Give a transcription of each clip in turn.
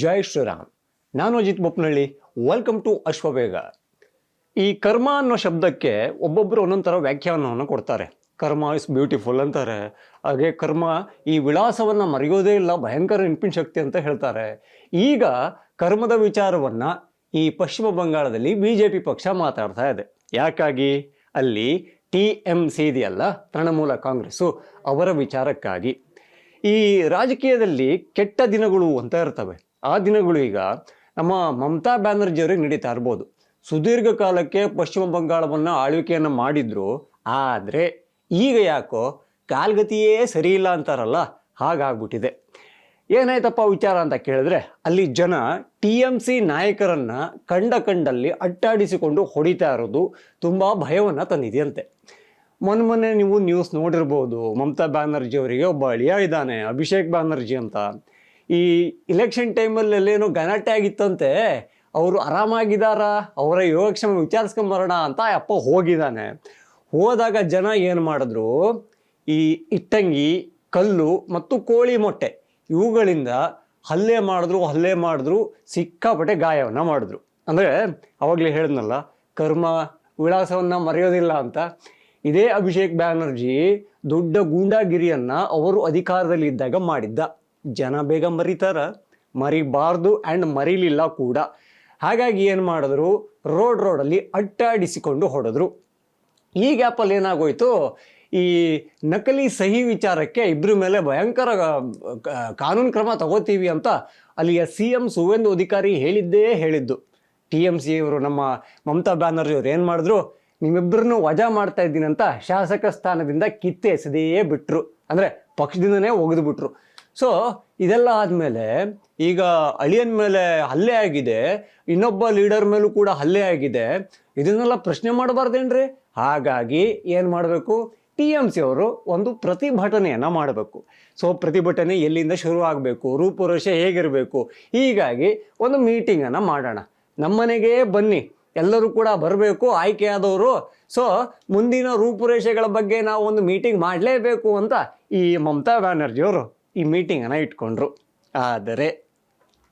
ಜೈ ಶ್ರೀರಾಮ್. ನಾನು Ajit Boppanahalli. Welcome to Ashwavega. ಈ ಕರ್ಮ ಅನ್ನೋ ಶಬ್ದಕ್ಕೆ ಒಬ್ಬೊಬ್ಬರು ಒಂದೊಂದು ಥರ ವ್ಯಾಖ್ಯಾನವನ್ನು ಕೊಡ್ತಾರೆ. ಕರ್ಮ ಇಸ್ ಬ್ಯೂಟಿಫುಲ್ ಅಂತಾರೆ. ಹಾಗೆ ಕರ್ಮ ಈ ವಿಳಾಸವನ್ನು ಮರೆಯೋದೇ ಇಲ್ಲ, ಭಯಂಕರ ನೆನಪಿನ ಶಕ್ತಿ ಅಂತ ಹೇಳ್ತಾರೆ. ಈಗ ಕರ್ಮದ ವಿಚಾರವನ್ನು ಈ ಪಶ್ಚಿಮ ಬಂಗಾಳದಲ್ಲಿ BJP ಪಕ್ಷ ಮಾತಾಡ್ತಾ ಇದೆ. ಯಾಕಾಗಿ? ಅಲ್ಲಿ TMC ಇದೆಯಲ್ಲ, ತೃಣಮೂಲ ಕಾಂಗ್ರೆಸ್ಸು, ಅವರ ವಿಚಾರಕ್ಕಾಗಿ. ಈ ರಾಜಕೀಯದಲ್ಲಿ ಕೆಟ್ಟ ದಿನಗಳು ಅಂತ ಇರ್ತವೆ. ಆ ದಿನಗಳು ಈಗ ನಮ್ಮ ಮಮತಾ ಬ್ಯಾನರ್ಜಿಯವರಿಗೆ ನಡೀತಾ ಇರ್ಬೋದು. ಸುದೀರ್ಘ ಕಾಲಕ್ಕೆ ಪಶ್ಚಿಮ ಬಂಗಾಳವನ್ನು ಆಳ್ವಿಕೆಯನ್ನು ಮಾಡಿದ್ರು. ಆದರೆ ಈಗ ಯಾಕೋ ಕಾಲ್ಗತಿಯೇ ಸರಿ ಇಲ್ಲ ಅಂತಾರಲ್ಲ, ಹಾಗಾಗ್ಬಿಟ್ಟಿದೆ. ಏನಾಯ್ತಪ್ಪ ವಿಚಾರ ಅಂತ ಕೇಳಿದ್ರೆ, ಅಲ್ಲಿ ಜನ TMC ನಾಯಕರನ್ನು ಕಂಡಲ್ಲಿ ಅಟ್ಟಾಡಿಸಿಕೊಂಡು ಹೊಡಿತಾ ಇರೋದು ತುಂಬ ಭಯವನ್ನು ತಂದಿದೆಯಂತೆ. ಮೊನ್ನೆ ನೀವು ನ್ಯೂಸ್ ನೋಡಿರ್ಬೋದು. ಮಮತಾ ಬ್ಯಾನರ್ಜಿ ಅವರಿಗೆ ಒಬ್ಬ ಅಳಿಯ ಇದ್ದಾನೆ, ಅಭಿಷೇಕ್ ಬ್ಯಾನರ್ಜಿ ಅಂತ. ಈ ಇಲೆಕ್ಷನ್ ಟೈಮಲ್ಲೇನೋ ಗಲಾಟೆ ಆಗಿತ್ತಂತೆ. ಅವರು ಆರಾಮಾಗಿದ್ದಾರಾ, ಅವರ ಯೋಗಕ್ಷೇಮ ವಿಚಾರಿಸ್ಕೊಂಬರೋಣ ಅಂತ ಅಪ್ಪ ಹೋಗಿದ್ದಾನೆ. ಹೋದಾಗ ಜನ ಏನು ಮಾಡಿದ್ರು, ಈ ಇಟ್ಟಂಗಿ, ಕಲ್ಲು ಮತ್ತು ಕೋಳಿ ಮೊಟ್ಟೆ ಇವುಗಳಿಂದ ಹಲ್ಲೆ ಮಾಡಿದ್ರು, ಸಿಕ್ಕಾಪಟ್ಟೆ ಗಾಯವನ್ನು ಮಾಡಿದ್ರು. ಅಂದರೆ ಅವಾಗಲೇ ಹೇಳಿದ್ನಲ್ಲ, ಕರ್ಮ ವಿಳಾಸವನ್ನು ಮರೆಯೋದಿಲ್ಲ ಅಂತ. ಇದೇ ಅಭಿಷೇಕ್ ಬ್ಯಾನರ್ಜಿ ದೊಡ್ಡ ಗೂಂಡಾಗಿರಿಯನ್ನು ಅವರು ಅಧಿಕಾರದಲ್ಲಿ ಇದ್ದಾಗ ಮಾಡಿದ್ದ. ಜನ ಬೇಗ ಮರಿಬಾರ್ದು ಆ್ಯಂಡ್ ಮರೀಲಿಲ್ಲ ಕೂಡ. ಹಾಗಾಗಿ ಏನು ಮಾಡಿದ್ರು, ರೋಡಲ್ಲಿ ಅಟ್ಟಾಡಿಸಿಕೊಂಡು ಹೊಡೆದ್ರು. ಈ ಗ್ಯಾಪಲ್ಲಿ ಏನಾಗೋಯ್ತು, ಈ ನಕಲಿ ಸಹಿ ವಿಚಾರಕ್ಕೆ ಇಬ್ಬರ ಮೇಲೆ ಭಯಂಕರ ಕಾನೂನು ಕ್ರಮ ತಗೋತೀವಿ ಅಂತ ಅಲ್ಲಿಯ CM ಸುವೇಂದು ಅಧಿಕಾರಿ ಹೇಳಿದ್ದು. TMC ಅವರು, ನಮ್ಮ ಮಮತಾ ಬ್ಯಾನರ್ಜಿ ಅವರು ಏನು ಮಾಡಿದ್ರು, ನಿಮ್ಮಿಬ್ಬರನ್ನು ವಜಾ ಮಾಡ್ತಾ ಇದ್ದೀನಿ ಅಂತ ಶಾಸಕ ಸ್ಥಾನದಿಂದ ಕಿತ್ತೆಸೆದೇ ಬಿಟ್ರು. ಅಂದರೆ ಪಕ್ಷದಿಂದನೇ ಒಗೆದುಬಿಟ್ರು. ಸೊ ಇದೆಲ್ಲ ಆದಮೇಲೆ ಈಗ ಅಳಿಯನ ಮೇಲೆ ಹಲ್ಲೆ ಆಗಿದೆ, ಇನ್ನೊಬ್ಬ ಲೀಡರ್ ಮೇಲೂ ಕೂಡ ಹಲ್ಲೆ ಆಗಿದೆ. ಇದನ್ನೆಲ್ಲ ಪ್ರಶ್ನೆ ಮಾಡಬಾರ್ದೇನ್ರಿ? ಹಾಗಾಗಿ ಏನು ಮಾಡಬೇಕು, TMC ಅವರು ಒಂದು ಪ್ರತಿಭಟನೆಯನ್ನು ಮಾಡಬೇಕು. ಸೊ ಪ್ರತಿಭಟನೆ ಎಲ್ಲಿಂದ ಶುರು ಆಗಬೇಕು, ರೂಪುರೇಷೆ ಹೇಗಿರಬೇಕು, ಹೀಗಾಗಿ ಒಂದು ಮೀಟಿಂಗನ್ನು ಮಾಡೋಣ. ನಮ್ಮನೆಗೆ ಬನ್ನಿ, ಎಲ್ಲರೂ ಕೂಡ ಬರಬೇಕು ಆಯ್ಕೆಯಾದವರು. ಸೊ ಮುಂದಿನ ರೂಪುರೇಷೆಗಳ ಬಗ್ಗೆ ನಾವು ಒಂದು ಮೀಟಿಂಗ್ ಮಾಡಲೇಬೇಕು ಅಂತ ಈ ಮಮತಾ ಬ್ಯಾನರ್ಜಿಯವರು ಈ ಮೀಟಿಂಗನ್ನು ಇಟ್ಕೊಂಡ್ರು. ಆದರೆ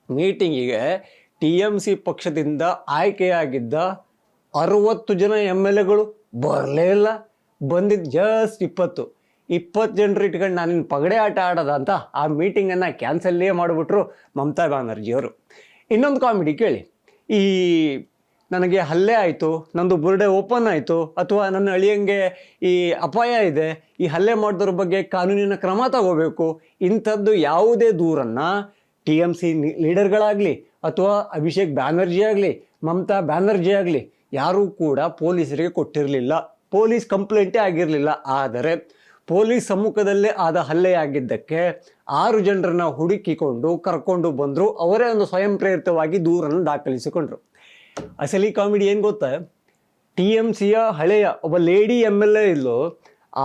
ಮೀಟಿಂಗಿಗೆ TMC ಪಕ್ಷದಿಂದ ಆಯ್ಕೆಯಾಗಿದ್ದ 60 ಜನ MLAಗಳು ಬರಲೇ ಇಲ್ಲ. ಬಂದಿದ್ದು ಜಸ್ಟ್ 20 ಜನರು ಇಟ್ಕೊಂಡು ನಾನಿನ್ನು ಪಗಡೆ ಆಟ ಆಡೋದ ಅಂತ ಆ ಮೀಟಿಂಗನ್ನು ಕ್ಯಾನ್ಸಲ್ಲೇ ಮಾಡಿಬಿಟ್ರು ಮಮತಾ ಬ್ಯಾನರ್ಜಿಯವರು. ಇನ್ನೊಂದು ಕಾಮಿಡಿ ಕೇಳಿ. ಈ ನನಗೆ ಹಲ್ಲೆ ಆಯಿತು, ನಂದು ಬರ್ಡೇ ಓಪನ್ ಆಯಿತು, ಅಥವಾ ನನ್ನ ಅಳಿಯಂಗೆ ಈ ಅಪಾಯ ಇದೆ, ಈ ಹಲ್ಲೆ ಮಾಡಿದವ್ರ ಬಗ್ಗೆ ಕಾನೂನಿನ ಕ್ರಮ ತಗೋಬೇಕು, ಇಂಥದ್ದು ಯಾವುದೇ ದೂರನ್ನು TMC ಲೀಡರ್ಗಳಾಗಲಿ ಅಥವಾ ಅಭಿಷೇಕ್ ಬ್ಯಾನರ್ಜಿ ಆಗಲಿ ಮಮತಾ ಬ್ಯಾನರ್ಜಿ ಆಗಲಿ ಯಾರೂ ಕೂಡ ಪೊಲೀಸರಿಗೆ ಕೊಟ್ಟಿರಲಿಲ್ಲ. ಪೊಲೀಸ್ ಕಂಪ್ಲೇಂಟೇ ಆಗಿರಲಿಲ್ಲ. ಆದರೆ ಪೊಲೀಸ್ ಸಮ್ಮುಖದಲ್ಲೇ ಆದ ಹಲ್ಲೆಯಾಗಿದ್ದಕ್ಕೆ 6 ಜನರನ್ನು ಹುಡುಕಿಕೊಂಡು ಕರ್ಕೊಂಡು ಬಂದರು. ಅವರೇ ಒಂದು ಸ್ವಯಂ ಪ್ರೇರಿತವಾಗಿ ದೂರನ್ನು ದಾಖಲಿಸಿಕೊಂಡ್ರು. ಅಸಲಿ ಕಾಮಿಡಿ ಏನು ಗೊತ್ತಾ, TMCಯ ಹಳೆಯ ಒಬ್ಬ ಲೇಡಿ MLA ಇಲ್ಲೋ,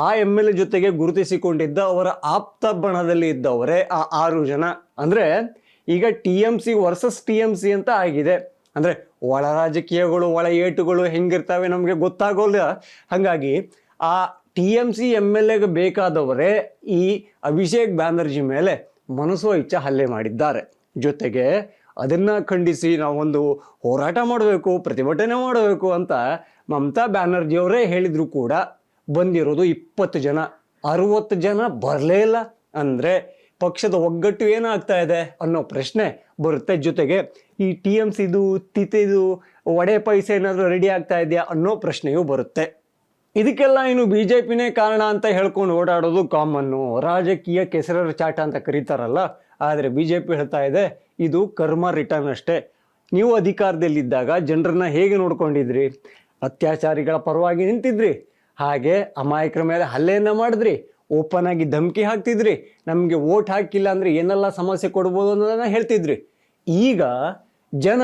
ಆ MLA ಜೊತೆಗೆ ಗುರುತಿಸಿಕೊಂಡಿದ್ದ ಅವರ ಆಪ್ತ ಬಣದಲ್ಲಿ ಇದ್ದವರೇ ಆ 6 ಜನ. ಅಂದರೆ ಈಗ TMC ವರ್ಸಸ್ TMC ಅಂತ ಆಗಿದೆ. ಅಂದರೆ ಒಳ ರಾಜಕೀಯಗಳು, ಒಳ ಏಟುಗಳು ಹೆಂಗಿರ್ತವೆ ನಮಗೆ ಗೊತ್ತಾಗೋಲ್ಲ. ಹಾಗಾಗಿ ಆ TMC MLAಗೆ ಬೇಕಾದವರೇ ಈ ಅಭಿಷೇಕ್ ಬ್ಯಾನರ್ಜಿ ಮೇಲೆ ಮನಸೋ ಇಚ್ಛೆ ಹಲ್ಲೆ ಮಾಡಿದ್ದಾರೆ. ಜೊತೆಗೆ ಅದನ್ನು ಖಂಡಿಸಿ ನಾವೊಂದು ಹೋರಾಟ ಮಾಡಬೇಕು, ಪ್ರತಿಭಟನೆ ಮಾಡಬೇಕು ಅಂತ ಮಮತಾ ಬ್ಯಾನರ್ಜಿಯವರೇ ಹೇಳಿದ್ರು ಕೂಡ ಬಂದಿರೋದು 20 ಜನ. 60 ಜನ ಬರಲೇ ಇಲ್ಲ. ಅಂದರೆ ಪಕ್ಷದ ಒಗ್ಗಟ್ಟು ಏನಾಗ್ತಾ ಇದೆ ಅನ್ನೋ ಪ್ರಶ್ನೆ ಬರುತ್ತೆ. ಜೊತೆಗೆ ಈ TMCದು ತಿಥಿದು ಒಡೆ ಪೈಸೆ ಏನಾದರೂ ರೆಡಿ ಆಗ್ತಾ ಇದೆಯಾ ಅನ್ನೋ ಪ್ರಶ್ನೆಯೂ ಬರುತ್ತೆ. ಇದಕ್ಕೆಲ್ಲ ಇನ್ನು BJPನೇ ಕಾರಣ ಅಂತ ಹೇಳ್ಕೊಂಡು ಓಡಾಡೋದು ಕಾಮನ್ನು, ರಾಜಕೀಯ ಕೆಸರರ ಚಾಟ ಅಂತ ಕರೀತಾರಲ್ಲ. ಆದರೆ BJP ಹೇಳ್ತಾ ಇದೆ, ಇದು ಕರ್ಮ ರಿಟರ್ನ್ ಅಷ್ಟೇ. ನೀವು ಅಧಿಕಾರದಲ್ಲಿದ್ದಾಗ ಜನರನ್ನ ಹೇಗೆ ನೋಡ್ಕೊಂಡಿದ್ರಿ? ಅತ್ಯಾಚಾರಿಗಳ ಪರವಾಗಿ ನಿಂತಿದ್ರಿ, ಹಾಗೆ ಅಮಾಯಕರ ಮೇಲೆ ಹಲ್ಲೆಯನ್ನು ಮಾಡಿದ್ರಿ, ಓಪನ್ ಆಗಿ ಧಮಕಿ ಹಾಕ್ತಿದ್ರಿ, ನಮಗೆ ವೋಟ್ ಹಾಕಿಲ್ಲ ಅಂದರೆ ಏನೆಲ್ಲ ಸಮಸ್ಯೆ ಕೊಡ್ಬೋದು ಅನ್ನೋದನ್ನು ಹೇಳ್ತಿದ್ರಿ. ಈಗ ಜನ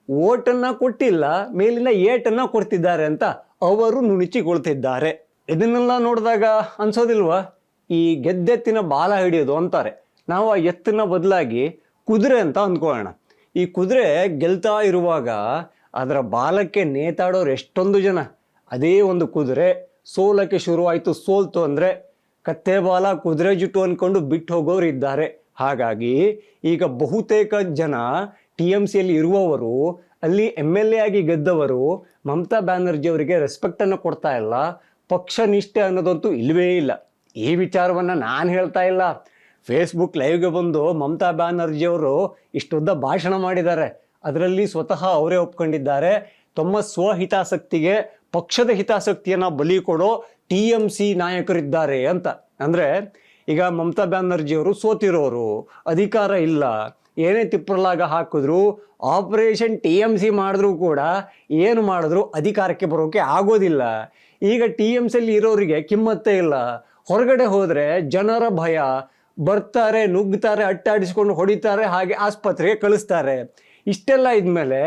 ವೋಟನ್ನು ಕೊಟ್ಟಿಲ್ಲ, ಮೇಲಿನ ಏಟನ್ನು ಕೊಡ್ತಿದ್ದಾರೆ ಅಂತ ಅವರು ನುಣುಚಿಕೊಳ್ತಿದ್ದಾರೆ. ಇದನ್ನೆಲ್ಲ ನೋಡಿದಾಗ ಅನ್ಸೋದಿಲ್ವಾ, ಈ ಗೆದ್ದೆತ್ತಿನ ಬಾಲ ಹಿಡಿಯೋದು ಅಂತಾರೆ. ನಾವು ಆ ಎತ್ತಿನ ಬದಲಾಗಿ ಕುದುರೆ ಅಂತ ಅಂದ್ಕೊಳ್ಳೋಣ. ಈ ಕುದುರೆ ಗೆಲ್ತಾ ಇರುವಾಗ ಅದರ ಬಾಲಕ್ಕೆ ನೇತಾಡೋರು ಎಷ್ಟೊಂದು ಜನ. ಅದೇ ಒಂದು ಕುದುರೆ ಸೋಲಕ್ಕೆ ಶುರುವಾಯಿತು, ಸೋಲ್ತು ಅಂದರೆ ಕತ್ತೆ ಬಾಲ ಕುದುರೆ ಜುಟ್ಟು ಅಂದ್ಕೊಂಡು ಬಿಟ್ಟು ಹೋಗೋರು ಇದ್ದಾರೆ. ಹಾಗಾಗಿ ಈಗ ಬಹುತೇಕ ಜನ TMCಯಲ್ಲಿ ಇರುವವರು, ಅಲ್ಲಿ MLA ಆಗಿ ಗೆದ್ದವರು ಮಮತಾ ಬ್ಯಾನರ್ಜಿ ಅವರಿಗೆ ರೆಸ್ಪೆಕ್ಟನ್ನು ಕೊಡ್ತಾ ಇಲ್ಲ. ಪಕ್ಷ ನಿಷ್ಠೆ ಅನ್ನೋದಂತೂ ಇಲ್ಲವೇ ಇಲ್ಲ. ಈ ವಿಚಾರವನ್ನು ನಾನು ಹೇಳ್ತಾ ಇಲ್ಲ. ಫೇಸ್ಬುಕ್ ಲೈವ್ಗೆ ಬಂದು ಮಮತಾ ಬ್ಯಾನರ್ಜಿ ಅವರು ಇಷ್ಟುದ್ದ ಭಾಷಣ ಮಾಡಿದ್ದಾರೆ. ಅದರಲ್ಲಿ ಸ್ವತಃ ಅವರೇ ಒಪ್ಕೊಂಡಿದ್ದಾರೆ, ತಮ್ಮ ಸ್ವಹಿತಾಸಕ್ತಿಗೆ ಪಕ್ಷದ ಹಿತಾಸಕ್ತಿಯನ್ನು ಬಲಿ ಕೊಡೋ TMC ನಾಯಕರಿದ್ದಾರೆ ಅಂತ. ಅಂದರೆ ಈಗ ಮಮತಾ ಬ್ಯಾನರ್ಜಿ ಅವರು ಸೋತಿರೋರು, ಅಧಿಕಾರ ಇಲ್ಲ, ಏನೇ ತಿಪ್ಪರಲಾಗ ಹಾಕಿದ್ರು, ಆಪರೇಷನ್ TMC ಮಾಡಿದ್ರು ಕೂಡ ಏನು ಮಾಡಿದ್ರು ಅಧಿಕಾರಕ್ಕೆ ಬರೋಕೆ ಆಗೋದಿಲ್ಲ. ಈಗ TMCಯಲ್ಲಿ ಇರೋರಿಗೆ ಕಿಮ್ಮತ್ತೇ ಇಲ್ಲ. ಹೊರಗಡೆ ಹೋದರೆ ಜನರ ಭಯ, ಬರ್ತಾರೆ, ನುಗ್ಗುತ್ತಾರೆ, ಅಟ್ಟಾಡಿಸ್ಕೊಂಡು ಹೊಡಿತಾರೆ, ಹಾಗೆ ಆಸ್ಪತ್ರೆಗೆ ಕಳಿಸ್ತಾರೆ. ಇಷ್ಟೆಲ್ಲ ಇದ್ಮೇಲೆ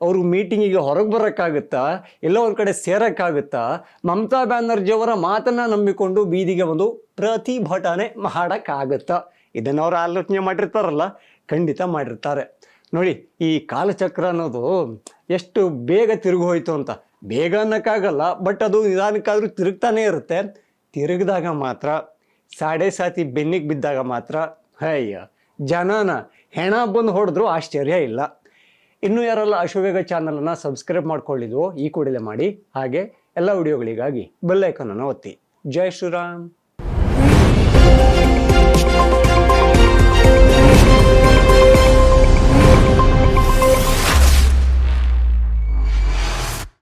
ಅವರು ಮೀಟಿಂಗಿಗೆ ಹೊರಗೆ ಬರೋಕ್ಕಾಗುತ್ತಾ, ಎಲ್ಲೋ ಒಂದು ಕಡೆ ಸೇರೋಕ್ಕಾಗುತ್ತಾ? ಮಮತಾ ಬ್ಯಾನರ್ಜಿ ಅವರ ಮಾತನ್ನು ನಂಬಿಕೊಂಡು ಬೀದಿಗೆ ಒಂದು ಪ್ರತಿಭಟನೆ ಮಾಡೋಕ್ಕಾಗುತ್ತಾ? ಇದನ್ನು ಅವರು ಆಲೋಚನೆ ಮಾಡಿರ್ತಾರಲ್ಲ, ಖಂಡಿತ ಮಾಡಿರ್ತಾರೆ. ನೋಡಿ, ಈ ಕಾಲಚಕ್ರ ಅನ್ನೋದು ಎಷ್ಟು ಬೇಗ ತಿರುಗಿ ಹೋಯ್ತು ಅಂತ. ಬೇಗ ಅನ್ನೋಕ್ಕಾಗಲ್ಲ, ಬಟ್ ಅದು ನಿಧಾನಕ್ಕಾದ್ರೂ ತಿರುಗ್ತಾನೆ ಇರುತ್ತೆ. ತಿರುಗಿದಾಗ ಮಾತ್ರ, ಸಾಡೆ ಸಾತಿ ಬೆನ್ನಿಗೆ ಬಿದ್ದಾಗ ಮಾತ್ರ ಅಯ್ಯ ಜನನ ಹೆಣ ಬಂದು ಹೊಡೆದ್ರು ಆಶ್ಚರ್ಯ ಇಲ್ಲ. ಇನ್ನೂ ಯಾರೆಲ್ಲ ಅಶ್ವವೇಗ ಚಾನಲನ್ನು ಸಬ್ಸ್ಕ್ರೈಬ್ ಮಾಡ್ಕೊಳ್ಳಿದ್ವೋ ಈ ಕೂಡಲೇ ಮಾಡಿ. ಹಾಗೆ ಎಲ್ಲ ವಿಡಿಯೋಗಳಿಗಾಗಿ ಬೆಲ್ ಐಕಾನನ್ನು ಒತ್ತಿ. ಜೈ ಶ್ರೀರಾಮ್.